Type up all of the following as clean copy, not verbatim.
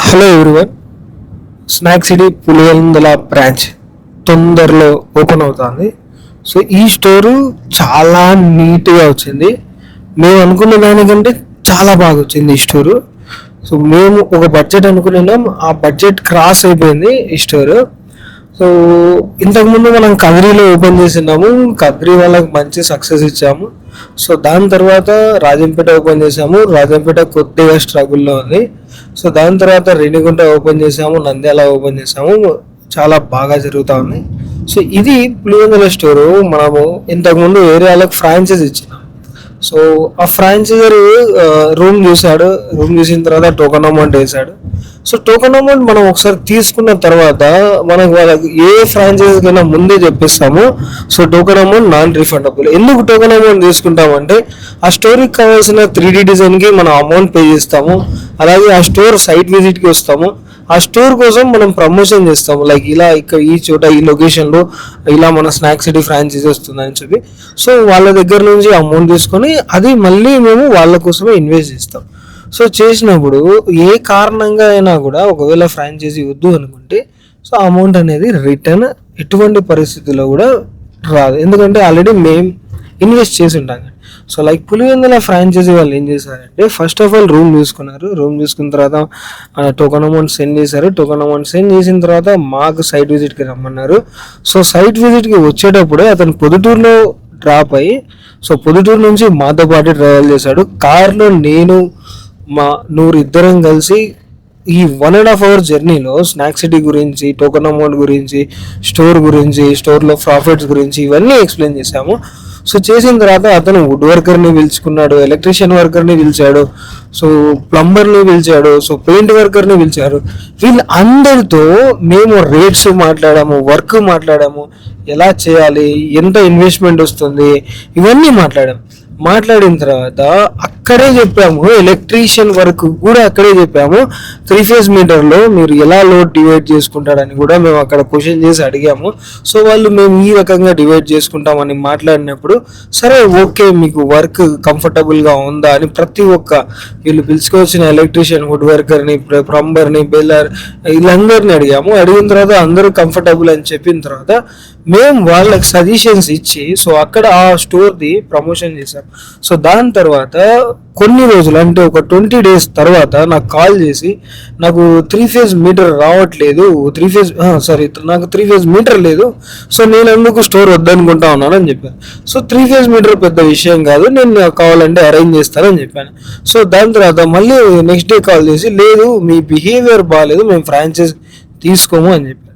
Hello everyone, snack city Pulivendula branch తొందరలో open అవుతుంది. So ఈ స్టోరు చాలా నీట్గా వచ్చింది. మేము అనుకున్న దానికంటే చాలా బాగా వచ్చింది ఈ స్టోరు. సో మేము ఒక బడ్జెట్ అనుకున్నాం, ఆ బడ్జెట్ క్రాస్ అయిపోయింది ఈ స్టోరు. సో ఇంతకుముందు మనం కదిరిలో ఓపెన్ చేసినాము, కదిరి వాళ్ళకి మంచి సక్సెస్ ఇచ్చాము. సో దాని తర్వాత రాజంపేట ఓపెన్ చేసాము, రాజంపేట కొద్దిగా స్ట్రగుల్లో ఉంది. సో దాని తర్వాత రేణిగుంట ఓపెన్ చేసాము, నంద్యాల ఓపెన్ చేసాము, చాలా బాగా జరుగుతూ ఉంది. సో ఇది పులివెందుల స్టోరు. మనము ఇంతకుముందు వేరే వాళ్ళకి ఫ్రాంచైజ్ ఇచ్చినాం. సో ఆ ఫ్రాంచైజర్ రూమ్ చూసిన తర్వాత టోకన్ అమౌంట్ వేసాడు. సో టోకన్ అమౌంట్ మనం ఒకసారి తీసుకున్న తర్వాత మనకు వాళ్ళకి ఏ ఫ్రాంచైజీ కైనా ముందే చెప్పిస్తాము. So token amount non refundable. ఎందుకు టోకన్ అమౌంట్ తీసుకుంటామంటే ఆ స్టోర్కి కావాల్సిన 3D డిజైన్కి మనం అమౌంట్ పే చేస్తాము. అలాగే ఆ స్టోర్ సైట్ విజిట్కి వస్తాము. ఆ స్టోర్ కోసం మనం ప్రమోషన్ చేస్తాము, లైక్ ఇలా ఇక్కడ ఈ చోట ఈ లొకేషన్లో ఇలా మన స్నాక్ సిటీ ఫ్రాంచైజీ వస్తుందని చెప్పి. సో వాళ్ళ దగ్గర నుంచి అమౌంట్ తీసుకొని అది మళ్ళీ మేము వాళ్ళ కోసమే ఇన్వెస్ట్ చేస్తాం. సో చేసినప్పుడు ఏ కారణంగా అయినా కూడా ఒకవేళ ఫ్రాంచైజీ వద్దు అనుకుంటే సో అమౌంట్ అనేది రిటర్న్ ఎటువంటి పరిస్థితుల్లో కూడా రాదు, ఎందుకంటే ఆల్రెడీ మేము ఇన్వెస్ట్ చేసి ఉంటాం. సో లైక్ పులివెందుల ఫ్రాంచైజీ వాళ్ళు ఏం చేశారంటే ఫస్ట్ ఆఫ్ ఆల్ రూమ్ తీసుకున్నారు. రూమ్ తీసుకున్న తర్వాత టోకన్ అమౌంట్ సెండ్ చేశారు. టోకన్ అమౌంట్ సెండ్ చేసిన తర్వాత మాకు సైట్ విజిట్కి రమ్మన్నారు. సో సైట్ విజిట్కి వచ్చేటప్పుడే అతను పొద్దుటూరులో డ్రాప్ అయ్యి సో పొద్దుటూరు నుంచి మాతో పాటు ట్రావెల్ చేశాడు. కార్లో నేను నూరు ఇద్దరం కలిసి ఈ 1.5 hour జర్నీలో స్నాక్ సిటీ గురించి, టోకన్ అమౌంట్ గురించి, స్టోర్ గురించి, స్టోర్లో ప్రాఫిట్స్ గురించి ఇవన్నీ ఎక్స్ప్లెయిన్ చేశాము. సో చేసిన తర్వాత అతను వుడ్ వర్కర్ని పిలుచుకున్నాడు, ఎలక్ట్రీషియన్ వర్కర్ని పిలిచాడు, సో ప్లంబర్ని పిలిచాడు, సో పెయింట్ వర్కర్ని పిలిచారు. వీళ్ళందరితో మేము రేట్స్ మాట్లాడాము, వర్క్ మాట్లాడాము, ఎలా చేయాలి, ఎంత ఇన్వెస్ట్మెంట్ వస్తుంది, ఇవన్నీ మాట్లాడిన తర్వాత అక్కడే చెప్పాము. ఎలక్ట్రీషియన్ వర్క్ కూడా అక్కడే చెప్పాము. 3 phase మీటర్లో మీరు ఎలా లోడ్ డివైడ్ చేసుకుంటారని కూడా మేము అక్కడ క్వశ్చన్ చేసి అడిగాము. సో వాళ్ళు మేము ఈ రకంగా డివైడ్ చేసుకుంటామని మాట్లాడినప్పుడు సరే ఓకే మీకు వర్క్ కంఫర్టబుల్గా ఉందా అని ప్రతి ఒక్క వీళ్ళు పిలుచుకొచ్చిన ఎలక్ట్రీషియన్, వుడ్ వర్కర్ని, ప్లంబర్ని, బెల్లర్ వీళ్ళందరినీ అడిగాము. అడిగిన తర్వాత అందరూ కంఫర్టబుల్ అని చెప్పిన తర్వాత మేము వాళ్ళకి సజెషన్స్ ఇచ్చి సో అక్కడ ఆ స్టోర్ది ప్రమోషన్ చేశాం. సో దాని తర్వాత కొన్ని రోజులు అంటే ఒక 20 days తర్వాత నాకు కాల్ చేసి నాకు 3 phase మీటర్ రావట్లేదు, నాకు 3 phase మీటర్ లేదు, సో నేను ఎందుకు స్టోర్ వద్దనుకుంటా ఉన్నాను అని చెప్పాను. సో 3 phase మీటర్ పెద్ద విషయం కాదు, నేను కావాలంటే అరేంజ్ చేస్తానని చెప్పాను. సో దాని తర్వాత మళ్ళీ నెక్స్ట్ డే కాల్ చేసి లేదు మీ బిహేవియర్ బాగాలేదు, మేము ఫ్రాంచైజ్ తీసుకోము అని చెప్పాను.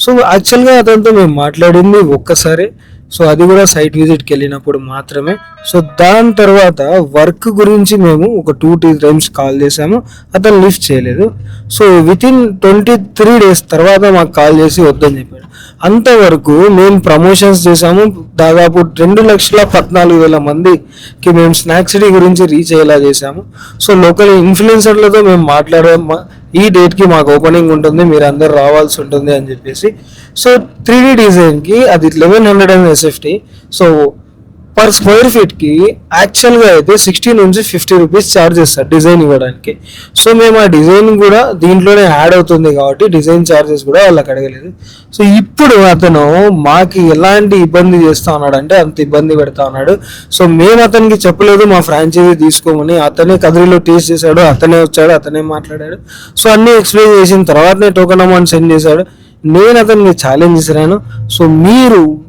సో యాక్చువల్గా అతనితో మేము మాట్లాడింది ఒక్కసారి, సో అది కూడా సైట్ విజిట్కి వెళ్ళినప్పుడు మాత్రమే. సో దాని తర్వాత వర్క్ గురించి మేము ఒక 2 times కాల్ చేసాము, అతను లిఫ్ట్ చేయలేదు. సో వితిన్ 23 days తర్వాత మాకు కాల్ చేసి వద్దని చెప్పాడు. అంతవరకు మేము ప్రమోషన్స్ చేసాము. దాదాపు 2,14,000 మందికి మేము స్నాక్ సిటీ గురించి రీచ్ అయ్యేలా చేసాము. సో లోకల్ ఇన్ఫ్లుయెన్సర్లతో మేము మాట్లాడాము, ఈ డేట్కి మాకు ఓపెనింగ్ ఉంటుంది, మీరు అందరు రావాల్సి ఉంటుంది అని చెప్పేసి. సో 3D డిజైన్కి అది 1100 SFT. సో పర్ స్క్వేర్ ఫీట్కి యాక్చువల్గా అయితే 60 నుంచి 50 రూపీస్ ఛార్జ్ చేస్తారు డిజైన్ ఇవ్వడానికి. సో మేము ఆ డిజైన్ కూడా దీంట్లోనే యాడ్ అవుతుంది కాబట్టి డిజైన్ ఛార్జెస్ కూడా వాళ్ళకి అడగలేదు. సో ఇప్పుడు అతను మాకు ఎలాంటి ఇబ్బంది చేస్తా ఉన్నాడు అంటే అంత ఇబ్బంది పెడతా ఉన్నాడు. సో మేము అతనికి చెప్పలేదు మా ఫ్రాంచైజీ తీసుకోమని. అతనే కదిరిలో టేస్ట్ చేశాడు, అతనే వచ్చాడు, అతనే మాట్లాడాడు. సో అన్నీ ఎక్స్ప్లెయిన్ చేసిన తర్వాతనే టోకన్ అమౌంట్ సెండ్ చేశాడు. నేను అతనికి ఛాలెంజ్ చేశాను. సో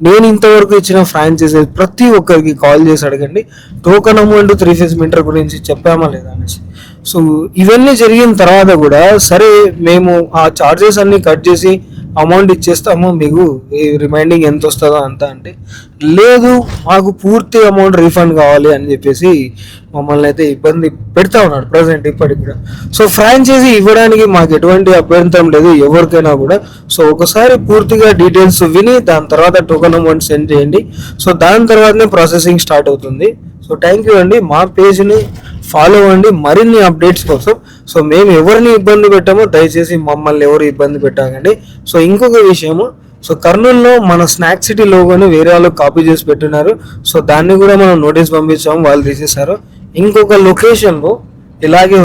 నేను ఇంతవరకు ఇచ్చిన ఫ్రాంచైజీ ప్రతి ఒక్కరికి కాల్ చేసి అడగండి టోకన్ అమౌంట్ 3 phase మీటర్ గురించి చెప్పామా లేదా అనేసి. సో ఇవన్నీ జరిగిన తర్వాత కూడా సరే మేము ఆ ఛార్జెస్ అన్ని కట్ చేసి అమౌంట్ ఇచ్చేస్తాము, మీకు రిమైండింగ్ ఎంత వస్తుందో అంత అంటే లేదు మాకు పూర్తి అమౌంట్ రీఫండ్ కావాలి అని చెప్పేసి మమ్మల్ని అయితే ఇబ్బంది పెడతా ఉన్నాడు ప్రజెంట్ ఇప్పటికి కూడా. సో ఫ్రాంచైజీ ఇవ్వడానికి మాకు ఎటువంటి అభ్యంతరం లేదు ఎవరికైనా కూడా. సో ఒకసారి పూర్తిగా డీటెయిల్స్ విని దాని తర్వాత టోకన్ అమౌంట్ సెండ్ చేయండి. సో దాని తర్వాతనే ప్రాసెసింగ్ స్టార్ట్ అవుతుంది. సో థ్యాంక్ యూ అండి, మా పేజ్ని ఫాలో అవ్వండి మరిన్ని అప్డేట్స్ కోసం. సో మేము ఎవరిని ఇబ్బంది పెట్టామో దయచేసి మమ్మల్ని ఎవరు ఇబ్బంది పెట్టాకండి. సో ఇంకొక విషయము, సో కర్నూలులో మన స్నాక్ సిటీ లోగోని వేరే వాళ్ళు కాపీ చేసి పెట్టున్నారు. సో దాన్ని కూడా మనం నోటీస్ పంపించాము, వాళ్ళు తీసేశారు. ఇంకొక లొకేషన్లో ఇలాగే